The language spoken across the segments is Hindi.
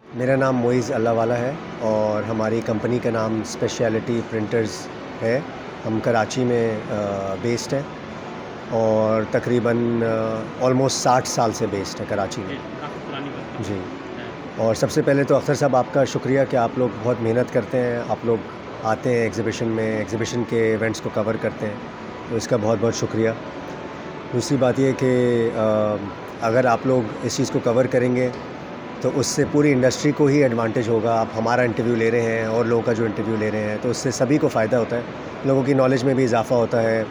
मेरा नाम मोइज़ अल्लाहवाला है और हमारी कंपनी का नाम स्पेशलिटी प्रिंटर्स है। हम कराची में बेस्ड हैं और तकरीबन ऑलमोस्ट 60 साल से बेस्ड है कराची में। काफ़ी पुरानी बात जी। है। और सबसे पहले तो अख्तर साहब आपका शुक्रिया कि आप लोग बहुत मेहनत करते हैं, आप लोग आते हैं एग्ज़िबिशन में, एग्ज़िबिशन के इवेंट्स को कवर करते हैं, तो इसका बहुत बहुत शुक्रिया। दूसरी बात ये कि अगर आप लोग इस चीज़ को कवर करेंगे तो उससे पूरी इंडस्ट्री को ही एडवांटेज होगा। आप हमारा इंटरव्यू ले रहे हैं और लोगों का जो इंटरव्यू ले रहे हैं, तो उससे सभी को फ़ायदा होता है। लोगों की नॉलेज में भी इजाफ़ा होता है,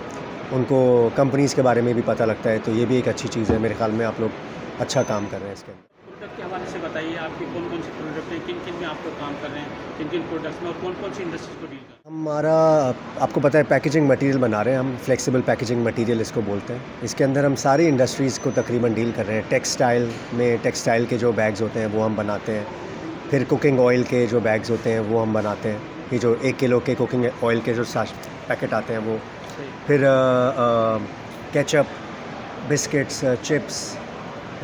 उनको कंपनीज़ के बारे में भी पता लगता है, तो ये भी एक अच्छी चीज़ है। मेरे ख़्याल में आप लोग अच्छा काम कर रहे हैं इसके अंदर। प्रोडक्ट के हवाले से बताइए, आपके कौन-कौन से प्रोडक्ट हैं, किन-किन में आप लोग काम कर रहे हैं, किन-किन प्रोडक्ट्स में और कौन-कौन सी इंडस्ट्रीज़ को डील कर रहे हैं? हमारा आपको पता है पैकेजिंग मटेरियल बना रहे हैं हम, फ्लेक्सिबल पैकेजिंग मटेरियल इसको बोलते हैं। इसके अंदर हम सारी इंडस्ट्रीज़ को तकरीबन डील कर रहे हैं। टेक्सटाइल में टेक्सटाइल के जो बैग्स होते हैं वो हम बनाते हैं, फिर कुकिंग ऑयल के जो बैग्स होते हैं वो हम बनाते हैं। ये जो 1 किलो के कुकिंग ऑयल के जो पैकेट आते हैं वो, सही। फिर केचप, बिस्किट्स, चिप्स,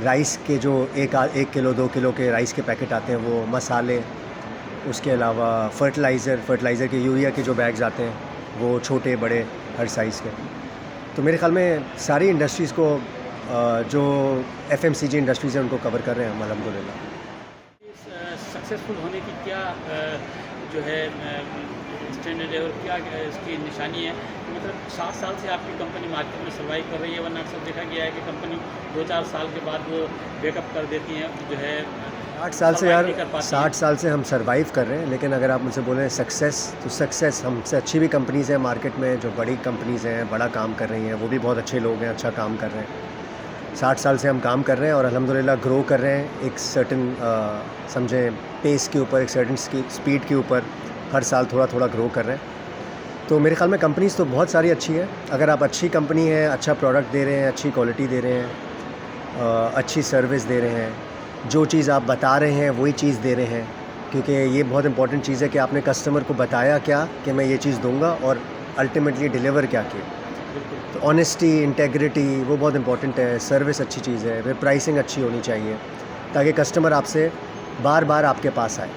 राइस के जो 1 किलो 2 किलो के राइस के पैकेट आते हैं वो, मसाले, उसके अलावा फर्टिलाइज़र के यूरिया के जो बैग्स आते हैं वो छोटे बड़े हर साइज़ के। तो मेरे ख़्याल में सारी इंडस्ट्रीज़ को जो एफएमसीजी इंडस्ट्रीज़ हैं उनको कवर कर रहे हैं हम अल्हम्दुलिल्लाह। इस सक्सेसफुल होने की क्या जो है स्टैंडर्ड है और क्या इसकी निशानी है? मतलब 7 साल से आपकी कंपनी मार्केट में सर्वाइव कर रही है, वरना अक्सर देखा गया है कि कंपनी 2-4 साल के बाद वो बैकअप कर देती हैं, जो है 60 साल से सर्वाइव यार, नहीं कर पाती 60 साल से हम सर्वाइव कर रहे हैं, लेकिन अगर आप मुझसे बोलें सक्सेस, तो सक्सेस हमसे अच्छी भी कंपनीज़ हैं मार्केट में, जो बड़ी कंपनीज़ हैं, बड़ा काम कर रही हैं, वो भी बहुत अच्छे लोग हैं, अच्छा काम कर रहे हैं। 60 साल से हम काम कर रहे हैं और अल्हम्दुलिल्लाह ग्रो कर रहे हैं एक सर्टेन समझें पेस के ऊपर, एक सर्टेन स्पीड के ऊपर हर साल थोड़ा थोड़ा ग्रो कर रहे हैं। तो मेरे ख़्याल में कंपनीज़ तो बहुत सारी अच्छी है। अगर आप अच्छी कंपनी है, अच्छा प्रोडक्ट दे रहे हैं, अच्छी क्वालिटी दे रहे हैं, अच्छी सर्विस दे रहे हैं, जो चीज़ आप बता रहे हैं वही चीज़ दे रहे हैं, क्योंकि ये बहुत इंपॉर्टेंट चीज़ है कि आपने कस्टमर को बताया क्या कि मैं ये चीज़ दूंगा और अल्टीमेटली डिलीवर क्या किया। बिल्कुल। तो ऑनेस्टी, इंटेग्रिटी वो बहुत इंपॉर्टेंट है, सर्विस अच्छी चीज़ है, फिर प्राइसिंग अच्छी होनी चाहिए ताकि कस्टमर आपसे बार बार आपके पास आए,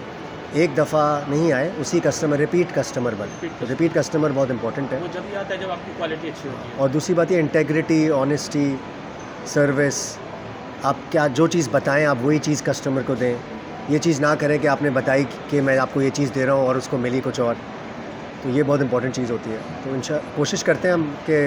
एक दफ़ा नहीं आए, उसी कस्टमर रिपीट कस्टमर बने। तो रिपीट कस्टमर बहुत इंपॉर्टेंट है। वो जब याद है जब आपकी क्वालिटी अच्छी होती है। और दूसरी बात ये इंटेग्रिटी, ऑनेस्टी, सर्विस, आप क्या जो चीज़ बताएं आप वही चीज़ कस्टमर को दें। ये चीज़ ना करें कि आपने बताई कि मैं आपको ये चीज़ दे रहा हूँ और उसको मिली कुछ और। तो ये बहुत इंपॉर्टेंट चीज़ होती है। तो कोशिश करते हैं हम कि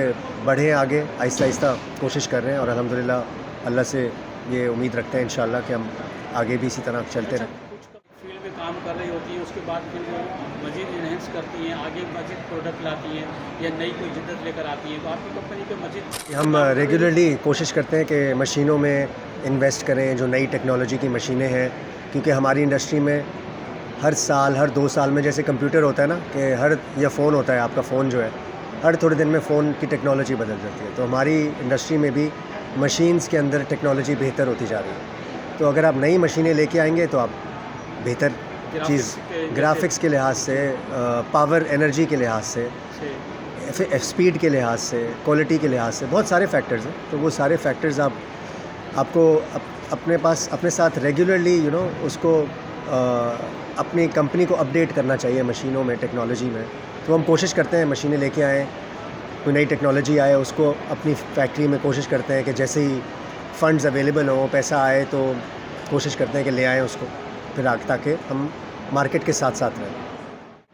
बढ़ें आगे, आहिस्ता आहिस्ता कोशिश कर रहे हैं और अल्हम्दुलिल्लाह अल्लाह से ये उम्मीद रखते हैं इंशाअल्लाह कि हम आगे भी इसी तरह चलते रहें। कुछ फील्ड में काम कर रही होती है, उसके बाद फिर वो मज़ीद इन्हेंस करती हैं, आगे मज़ीद प्रोडक्ट लाती हैं या नई कोई जिद्दत लेकर आती हैं, तो आपकी कंपनी पे मज़ीद हम रेगुलरली कोशिश करते हैं कि मशीनों में इन्वेस्ट करें, जो नई टेक्नोलॉजी की मशीनें हैं, क्योंकि हमारी इंडस्ट्री में हर साल, हर 2 साल में जैसे कंप्यूटर होता है ना, कि हर या फ़ोन होता है, आपका फ़ोन जो है हर थोड़े दिन में फ़ोन की टेक्नोलॉजी बदल जाती है। तो हमारी इंडस्ट्री में भी मशीन्स के अंदर टेक्नोलॉजी बेहतर होती जा रही है। तो अगर आप नई मशीनें लेके आएंगे तो आप बेहतर चीज़, ग्राफिक्स के लिहाज से, पावर एनर्जी के लिहाज से, स्पीड के लिहाज से, क्वालिटी के लिहाज से, बहुत सारे फैक्टर्स हैं। तो वो सारे फैक्टर्स आपको अपने पास, अपने साथ रेगुलरली उसको अपनी कंपनी को अपडेट करना चाहिए मशीनों में, टेक्नोलॉजी में। तो हम कोशिश करते हैं मशीनें लेके आएँ, कोई नई टेक्नोलॉजी आए उसको अपनी फैक्ट्री में कोशिश करते हैं कि जैसे ही फ़ंड्स अवेलेबल हो, पैसा आए तो कोशिश करते हैं कि ले आएँ उसको, फिर आगे ताकि हम मार्केट के साथ साथ रहें।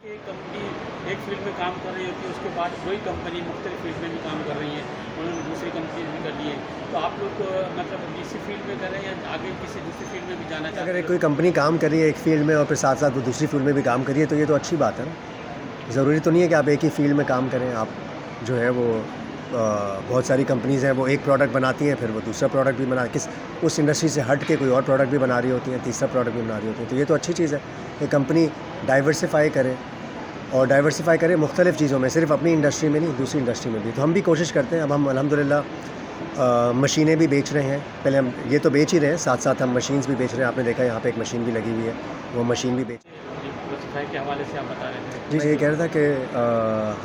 एक कंपनी एक फील्ड में काम कर रही होती है, उसके बाद वही कंपनी मुख्तलिफ फील्ड में भी काम कर रही है, उन्होंने दूसरी कंपनी भी कर ली है, तो आप लोग मतलब इसी फील्ड में कर रहे हैं या आगे किसी दूसरी फील्ड में भी जाना चाहते हैं? अगर कोई कंपनी काम कर रही है एक फ़ील्ड में और फिर साथ साथ वो दूसरी फील्ड में भी काम कर रही है, तो ये तो अच्छी बात है ना। ज़रूरी तो नहीं है कि आप एक ही फील्ड में काम करें। आप जो है वो बहुत सारी कंपनीज़ हैं, वो एक प्रोडक्ट बनाती हैं, फिर वो दूसरा प्रोडक्ट भी उस इंडस्ट्री से हट के कोई और प्रोडक्ट भी बना रही होती हैं, तीसरा प्रोडक्ट भी बना रही होती हैं। तो ये तो अच्छी चीज़ है कि कंपनी डाइवर्सिफ़ाई करे और डाइवर्सिफ़ाई करे मुख्तलिफ़ चीज़ों में, सिर्फ अपनी इंडस्ट्री में नहीं, दूसरी इंडस्ट्री में भी। तो हम भी कोशिश करते हैं। अब हम अल्हम्दुलिल्लाह मशीनें भी बेच रहे हैं, पहले हम ये तो बेच ही रहे हैं, साथ साथ हम मशीन्स भी बेच रहे हैं। आपने देखा यहाँ पे एक मशीन भी लगी हुई है, वो मशीन भी बेच डिवर्सिफाई के हवाले से आप बता रहे थे। जी। ये कह रहा था कि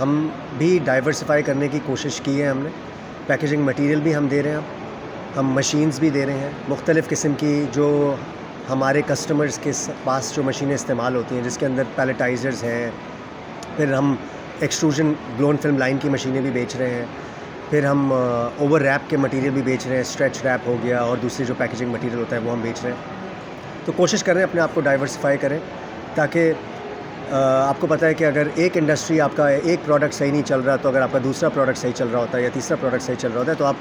हम भी डाइवर्सिफ़ाई करने की कोशिश की है हमने। पैकेजिंग मटेरियल भी हम दे रहे हैं, अब हम मशीन्स भी दे रहे हैं, मुख्तलिफ़ किस्म की जो हमारे कस्टमर्स के पास जो मशीनें इस्तेमाल होती हैं, जिसके अंदर पैलेटाइजर्स हैं, फिर हम एक्सट्रूजन ग्लोन फिल्म लाइन की मशीनें भी बेच रहे हैं, फिर हम ओवर रैप के मटेरियल भी बेच रहे हैं, स्ट्रेच रैप हो गया और दूसरी जो पैकेजिंग मटेरियल होता है वो हम बेच रहे हैं। तो कोशिश करें अपने आप को डाइवर्सिफाई करें, ताकि आपको पता है कि अगर एक इंडस्ट्री आपका एक प्रोडक्ट सही नहीं चल रहा, तो अगर आपका दूसरा प्रोडक्ट सही चल रहा होता है या तीसरा प्रोडक्ट सही चल रहा होता है, तो आप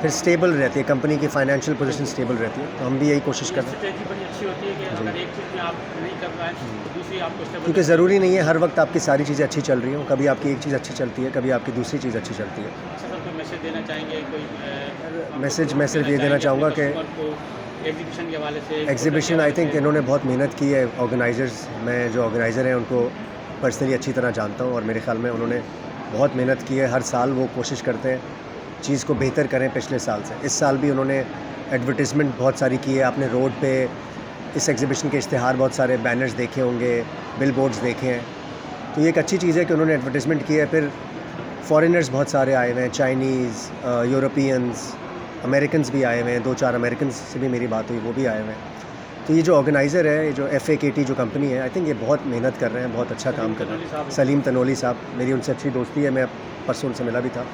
फिर स्टेबल रहती है, कंपनी की फाइनेंशियल पोजीशन स्टेबल रहती है। तो हम भी यही कोशिश कर रहे हैं, स्ट्रेटजी बड़ी अच्छी होती है कि अगर एक चीज़ में आप नहीं कर पाए तो दूसरी आपको स्टेबल, क्योंकि ज़रूरी नहीं है हर वक्त आपकी सारी चीज़ें अच्छी चल रही हों। कभी आपकी एक चीज़ अच्छी चलती है, कभी आपकी दूसरी चीज़ अच्छी चलती है। अच्छा सर, कोई मैसेज देना चाहेंगे? कोई मैसेज मैं सिर्फ ये देना चाहूँगा कि एग्जीबिशन के हवाले से, एग्जीबिशन आई थिंक इन्होंने बहुत मेहनत की है। ऑर्गेनाइजर्स, मैं जो ऑर्गेनाइज़र हैं उनको पर्सनली अच्छी तरह जानता हूँ और मेरे ख़्याल में उन्होंने बहुत मेहनत की है। हर साल वो कोशिश करते हैं चीज़ को बेहतर करें पिछले साल से। इस साल भी उन्होंने एडवर्टिजमेंट बहुत सारी की है। आपने रोड पे इस एग्जीबिशन के इश्तिहार, बहुत सारे बैनर्स देखे होंगे, बिल बोर्ड्स देखे हैं। तो ये एक अच्छी चीज़ है कि उन्होंने एडवर्टिजमेंट की है। फिर फॉरेनर्स बहुत सारे आए हुए हैं, चाइनीज़, यूरोपियंस, अमेरिकन्स भी आए हुए हैं। 2-4 अमेरिकन्स से भी मेरी बात हुई, वो भी आए हुए हैं। तो ये जो ऑर्गेनाइज़र है, ये जो FAKT जो कंपनी है, आई थिंक ये बहुत मेहनत कर रहे हैं, बहुत अच्छा काम कर रहे हैं। सलीम तनोली साहब, मेरी उनसे अच्छी दोस्ती है, मैं परसों उनसे मिला भी था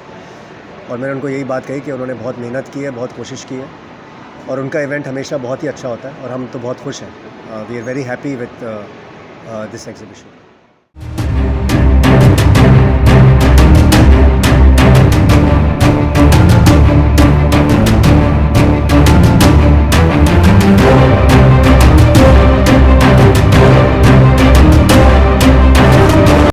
और मैंने उनको यही बात कही कि उन्होंने बहुत मेहनत की है, बहुत कोशिश की है और उनका इवेंट हमेशा बहुत ही अच्छा होता है और हम तो बहुत खुश हैं। We are very happy with this exhibition.